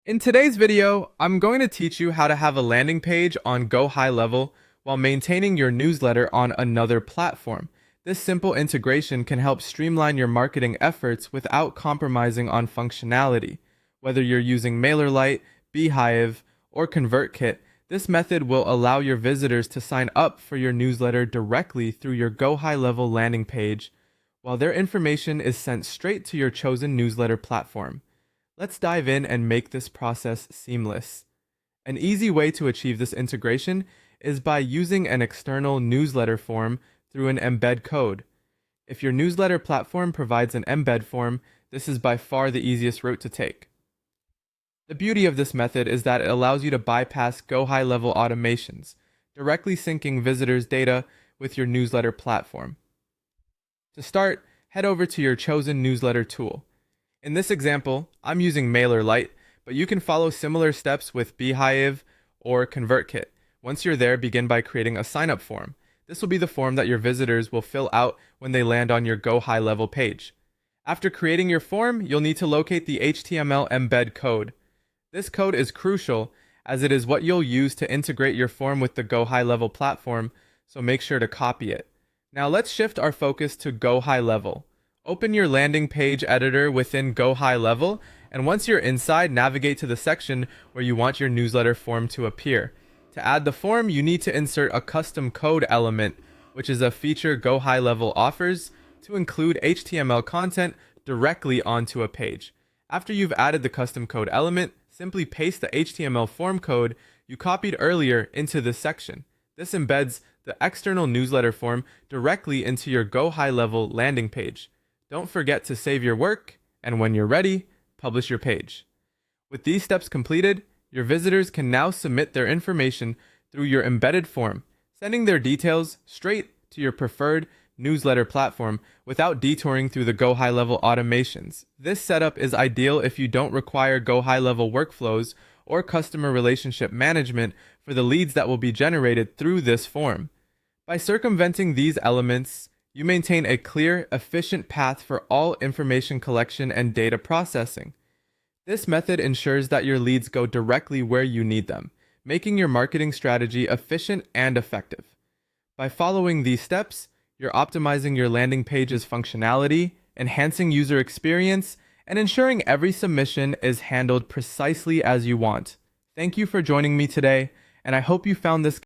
In today's video, I'm going to teach you how to have a landing page on GoHighLevel while maintaining your newsletter on another platform. This simple integration can help streamline your marketing efforts without compromising on functionality. Whether you're using MailerLite, Beehive, or ConvertKit, this method will allow your visitors to sign up for your newsletter directly through your GoHighLevel landing page, while their information is sent straight to your chosen newsletter platform. Let's dive in and make this process seamless. An easy way to achieve this integration is by using an external newsletter form through an embed code. If your newsletter platform provides an embed form, this is by far the easiest route to take. The beauty of this method is that it allows you to bypass GoHighLevel automations, directly syncing visitors' data with your newsletter platform. To start, head over to your chosen newsletter tool. In this example, I'm using MailerLite, but you can follow similar steps with Beehive or ConvertKit. Once you're there, begin by creating a sign-up form. This will be the form that your visitors will fill out when they land on your GoHighLevel page. After creating your form, you'll need to locate the HTML embed code. This code is crucial as it is what you'll use to integrate your form with the GoHighLevel platform, so make sure to copy it. Now let's shift our focus to GoHighLevel. Open your landing page editor within GoHighLevel, and once you're inside, navigate to the section where you want your newsletter form to appear. To add the form, you need to insert a custom code element, which is a feature GoHighLevel offers to include HTML content directly onto a page. After you've added the custom code element, simply paste the HTML form code you copied earlier into this section. This embeds the external newsletter form directly into your GoHighLevel landing page. Don't forget to save your work, and when you're ready, publish your page. With these steps completed, your visitors can now submit their information through your embedded form, sending their details straight to your preferred newsletter platform without detouring through the GoHighLevel automations. This setup is ideal if you don't require GoHighLevel workflows or customer relationship management for the leads that will be generated through this form. By circumventing these elements, you maintain a clear, efficient path for all information collection and data processing. This method ensures that your leads go directly where you need them, making your marketing strategy efficient and effective. By following these steps, you're optimizing your landing page's functionality, enhancing user experience, and ensuring every submission is handled precisely as you want. Thank you for joining me today, and I hope you found this